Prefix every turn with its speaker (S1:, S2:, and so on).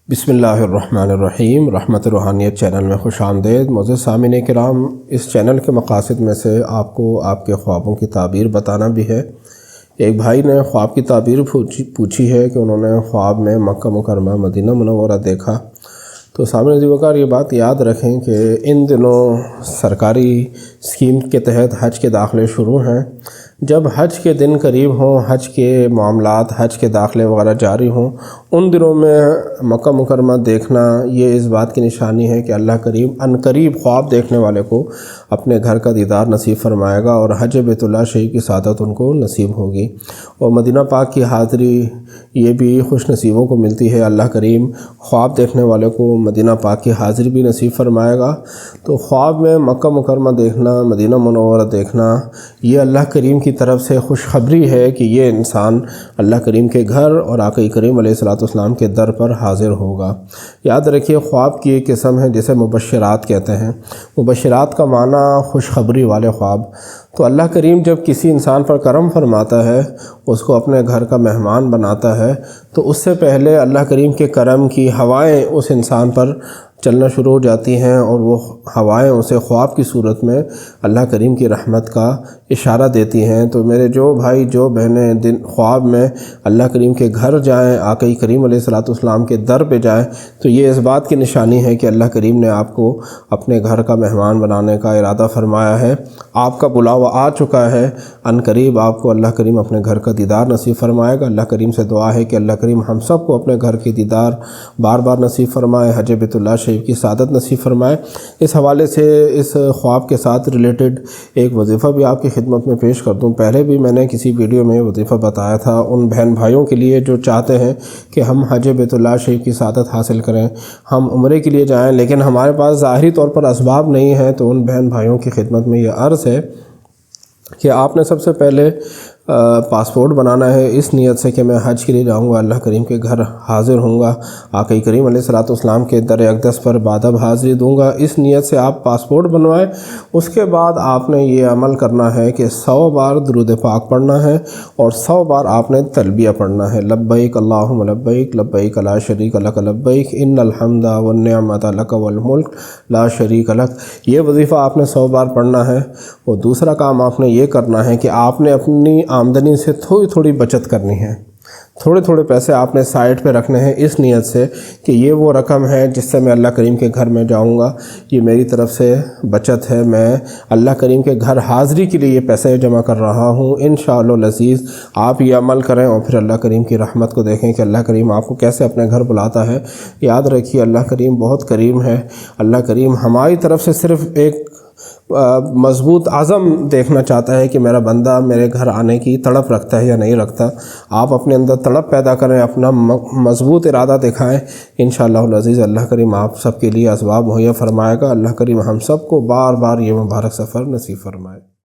S1: بسم اللہ الرحمن الرحیم۔ رحمت روحانیت چینل میں خوش آمدید۔ معزز سامعین کرام، اس چینل کے مقاصد میں سے آپ کو آپ کے خوابوں کی تعبیر بتانا بھی ہے۔ ایک بھائی نے خواب کی تعبیر پوچھی ہے کہ انہوں نے خواب میں مکہ مکرمہ مدینہ منورہ دیکھا۔ تو سامعین عزیز وقار یہ بات یاد رکھیں کہ ان دنوں سرکاری اسکیم کے تحت حج کے داخلے شروع ہیں۔ جب حج کے دن قریب ہوں، حج کے معاملات، حج کے داخلے وغیرہ جاری ہوں، ان دنوں میں مکہ مکرمہ دیکھنا یہ اس بات کی نشانی ہے کہ اللہ کریم ان قریب خواب دیکھنے والے کو اپنے گھر کا دیدار نصیب فرمائے گا اور حج بیت اللہ شریف کی سعادت ان کو نصیب ہوگی۔ اور مدینہ پاک کی حاضری یہ بھی خوش نصیبوں کو ملتی ہے۔ اللہ کریم خواب دیکھنے والے کو مدینہ پاک کی حاضری بھی نصیب فرمائے گا۔ تو خواب میں مکہ مکرمہ دیکھنا، مدینہ منورہ دیکھنا، یہ اللہ کریم کی طرف سے خوشخبری ہے کہ یہ انسان اللہ کریم کے گھر اور آقا کریم علیہ الصلوۃ والسلام کے در پر حاضر ہوگا۔ یاد رکھیے خواب کی ایک قسم ہے جسے مبشرات کہتے ہیں۔ مبشرات کا معنی خوشخبری والے خواب۔ تو اللہ کریم جب کسی انسان پر کرم فرماتا ہے، اس کو اپنے گھر کا مہمان بناتا ہے، تو اس سے پہلے اللہ کریم کے کرم کی ہوائیں اس انسان پر چلنا شروع ہو جاتی ہیں اور وہ ہوائیں اسے خواب کی صورت میں اللہ کریم کی رحمت کا اشارہ دیتی ہیں۔ تو میرے جو بھائی جو بہنیں خواب میں اللہ کریم کے گھر جائیں، آقا کریم علیہ الصلوۃ والسلام کے در پہ جائیں، تو یہ اس بات کی نشانی ہے کہ اللہ کریم نے آپ کو اپنے گھر کا مہمان بنانے کا ارادہ فرمایا ہے۔ آپ کا بلاوا آ چکا ہے۔ ان قریب آپ کو اللہ کریم اپنے گھر کا دیدار نصیب فرمائے گا۔ اللہ کریم سے دعا ہے کہ اللہ کریم ہم سب کو اپنے گھر کی دیدار بار بار نصیب فرمائے، حج بیت اللہ شریف کی سعادت نصیب فرمائے۔ اس حوالے سے اس خواب کے ساتھ ریلیٹڈ ایک وظیفہ بھی آپ کی خدمت میں پیش کر دوں۔ پہلے بھی میں نے کسی ویڈیو میں وظیفہ بتایا تھا ان بہن بھائیوں کے لیے جو چاہتے ہیں کہ ہم حج بیت اللہ شریف کی سعادت حاصل کریں، ہم عمرے کے لیے جائیں، لیکن ہمارے پاس ظاہری طور پر اسباب نہیں ہیں۔ تو ان بہن بھائیوں کی خدمت میں یہ عرض ہے کہ آپ نے سب سے پہلے پاسپورٹ بنانا ہے اس نیت سے کہ میں حج کے لیے جاؤں گا، اللہ کریم کے گھر حاضر ہوں گا، آقا کریم علیہ الصلوۃ والسلام کے در اقدس پر بادب حاضری دوں گا۔ اس نیت سے آپ پاسپورٹ بنوائیں۔ اس کے بعد آپ نے یہ عمل کرنا ہے کہ 100 بار درود پاک پڑھنا ہے اور 100 بار آپ نے تلبیہ پڑھنا ہے، لبیک اللہم لبیک لبیک لا شریک لک لبیک ان الحمد والنعمت لک والملک لا شریک لک۔ یہ وظیفہ آپ نے 100 بار پڑھنا ہے۔ اور دوسرا کام آپ نے یہ کرنا ہے کہ آپ نے اپنی آمدنی سے تھوڑی تھوڑی بچت کرنی ہے۔ تھوڑے تھوڑے پیسے آپ نے سائڈ پہ رکھنے ہیں اس نیت سے کہ یہ وہ رقم ہے جس سے میں اللہ کریم کے گھر میں جاؤں گا، یہ میری طرف سے بچت ہے، میں اللہ کریم کے گھر حاضری کے لیے یہ پیسے جمع کر رہا ہوں۔ انشاءاللہ العزیز آپ یہ عمل کریں اور پھر اللہ کریم کی رحمت کو دیکھیں کہ اللہ کریم آپ کو کیسے اپنے گھر بلاتا ہے۔ یاد رکھیے اللہ کریم بہت کریم ہے۔ اللہ کریم ہماری طرف سے صرف ایک مضبوط عزم دیکھنا چاہتا ہے کہ میرا بندہ میرے گھر آنے کی تڑپ رکھتا ہے یا نہیں رکھتا۔ آپ اپنے اندر تڑپ پیدا کریں، اپنا مضبوط ارادہ دکھائیں، انشاءاللہ العزیز اللہ کریم آپ سب کے لیے اسباب مہیا فرمائے گا۔ اللہ کریم ہم سب کو بار بار یہ مبارک سفر نصیب فرمائے۔